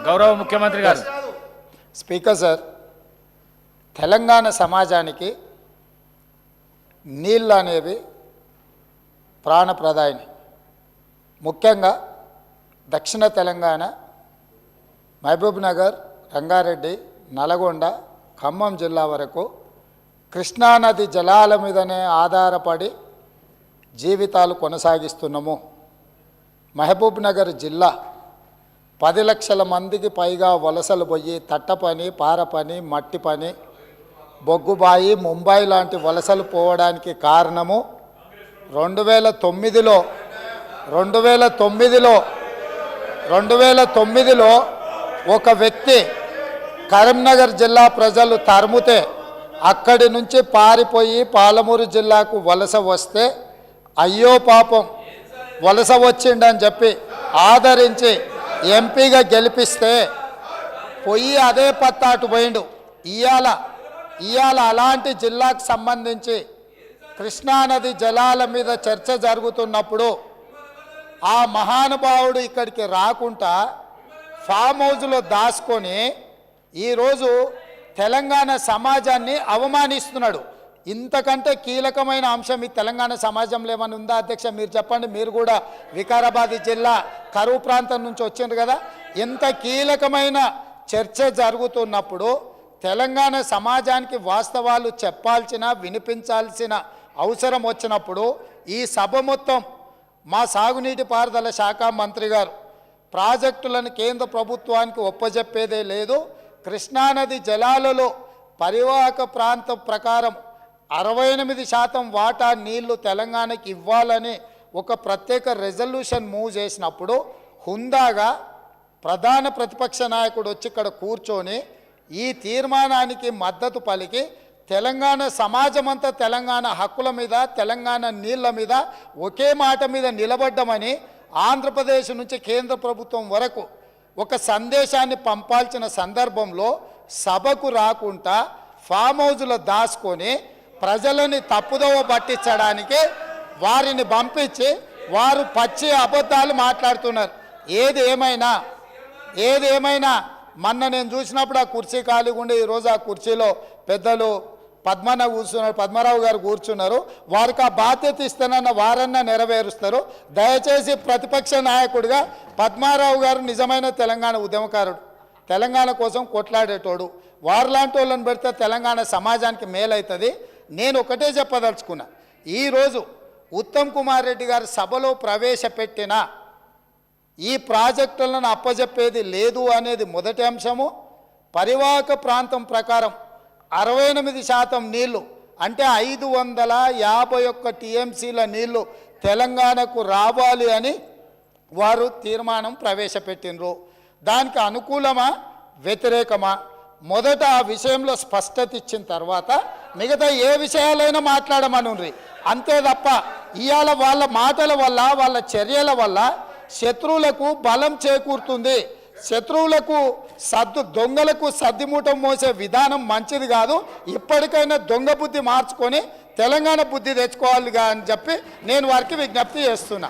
గౌరవ ముఖ్యమంత్రి గారు స్పీకర్ సార్, తెలంగాణ సమాజానికి నీళ్ళు అనేవి ప్రాణప్రదాయిని. ముఖ్యంగా దక్షిణ తెలంగాణ మహబూబ్ నగర్, రంగారెడ్డి, నల్గొండ, ఖమ్మం జిల్లా వరకు కృష్ణానది జలాల మీదనే ఆధారపడి జీవితాలు కొనసాగిస్తున్నాము. మహబూబ్ నగర్ జిల్లా 10 లక్షల మందికి పైగా వలసలు పోయి తట్ట పని, పార పని, మట్టి పని, బొగ్గుబాయి, ముంబై లాంటి వలసలు పోవడానికి కారణము 2009లో ఒక వ్యక్తి కరీంనగర్ జిల్లా ప్రజలు తరుముతే అక్కడి నుంచి పారిపోయి పాలమూరు జిల్లాకు వలస వస్తే అయ్యో పాపం వలస వచ్చిండని చెప్పి ఆదరించి ఎంపీగా గెలిపిస్తే పోయి అదే పత్తాటు పోయిండు. ఇవాళ అలాంటి జిల్లాకు సంబంధించి కృష్ణానది జలాల మీద చర్చ జరుగుతున్నప్పుడు ఆ మహానుభావుడు ఇక్కడికి రాకుండా ఫామ్ హౌస్లో దాచుకొని ఈరోజు తెలంగాణ సమాజాన్ని అవమానిస్తున్నాడు. ఇంతకంటే కీలకమైన అంశం ఈ తెలంగాణ సమాజంలో ఏమైనా ఉందా అధ్యక్ష? మీరు చెప్పండి. మీరు కూడా వికారాబాద్ జిల్లా కరువు ప్రాంతం నుంచి వచ్చిండ్రు కదా. ఇంత కీలకమైన చర్చ జరుగుతున్నప్పుడు తెలంగాణ సమాజానికి వాస్తవాలు చెప్పాల్సిన, వినిపించాల్సిన అవసరం వచ్చినప్పుడు ఈ సభ మొత్తం మా సాగునీటి పారుదల శాఖ మంత్రి గారు ప్రాజెక్టులను కేంద్ర ప్రభుత్వానికి ఒప్పజెప్పేదే లేదు, కృష్ణానది జలాలలో పరివాహక ప్రాంతం ప్రకారం 68% వాటా నీళ్లు తెలంగాణకి ఇవ్వాలని ఒక ప్రత్యేక రెజల్యూషన్ మూవ్ చేసినప్పుడు హుందాగా ప్రధాన ప్రతిపక్ష నాయకుడు వచ్చి ఇక్కడ కూర్చొని ఈ తీర్మానానికి మద్దతు పలికి తెలంగాణ సమాజమంతా తెలంగాణ హక్కుల మీద, తెలంగాణ నీళ్ల మీద ఒకే మాట మీద నిలబడ్డమని ఆంధ్రప్రదేశ్ నుంచి కేంద్ర ప్రభుత్వం వరకు ఒక సందేశాన్ని పంపాల్సిన సందర్భంలో సభకు రాకుండా ఫామ్ హౌస్లో దాచుకొని ప్రజలని తప్పుదోవ పట్టించడానికి వారిని పంపించి వారు పచ్చి అబద్ధాలు మాట్లాడుతున్నారు. ఏది ఏమైనా మొన్న నేను చూసినప్పుడు ఆ కుర్చీ ఖాళీగా ఉండి ఈరోజు ఆ కుర్చీలో పెద్దలు పద్మరావు గారు కూర్చున్నారు. వారికి ఆ బాధ్యత ఇస్తానన్న వారన్నా నెరవేరుస్తారు. దయచేసి ప్రతిపక్ష నాయకుడిగా పద్మారావు గారు నిజమైన తెలంగాణ ఉద్యమకారుడు, తెలంగాణ కోసం కొట్లాడేటోడు. వారిలాంటి వాళ్ళని పెడితే తెలంగాణ సమాజానికి మేలవుతుంది. నేను ఒకటే చెప్పదలుచుకున్నా, ఈరోజు ఉత్తమ్ కుమార్ రెడ్డి గారు సభలో ప్రవేశపెట్టిన ఈ ప్రాజెక్టులను అప్పజెప్పేది లేదు అనేది మొదటి అంశము. పరివాహక ప్రాంతం ప్రకారం 68% నీళ్లు అంటే 551 టీఎంసీల నీళ్లు తెలంగాణకు రావాలి అని వారు తీర్మానం ప్రవేశపెట్టినరు. దానికి అనుకూలమా వ్యతిరేకమా మొదట ఆ విషయంలో స్పష్టత ఇచ్చిన తర్వాత మిగతా ఏ విషయాలైనా మాట్లాడమనుండ్రి. అంతే తప్ప ఇవాళ వాళ్ళ మాటల వల్ల, వాళ్ళ చర్యల వల్ల శత్రువులకు బలం చేకూరుతుంది. శత్రువులకు దొంగలకు సద్దిమూటం మోసే విధానం మంచిది కాదు. ఇప్పటికైనా దొంగ బుద్ధి మార్చుకొని తెలంగాణ బుద్ధి తెచ్చుకోవాలిగా అని చెప్పి నేను వారికి విజ్ఞప్తి చేస్తున్నా.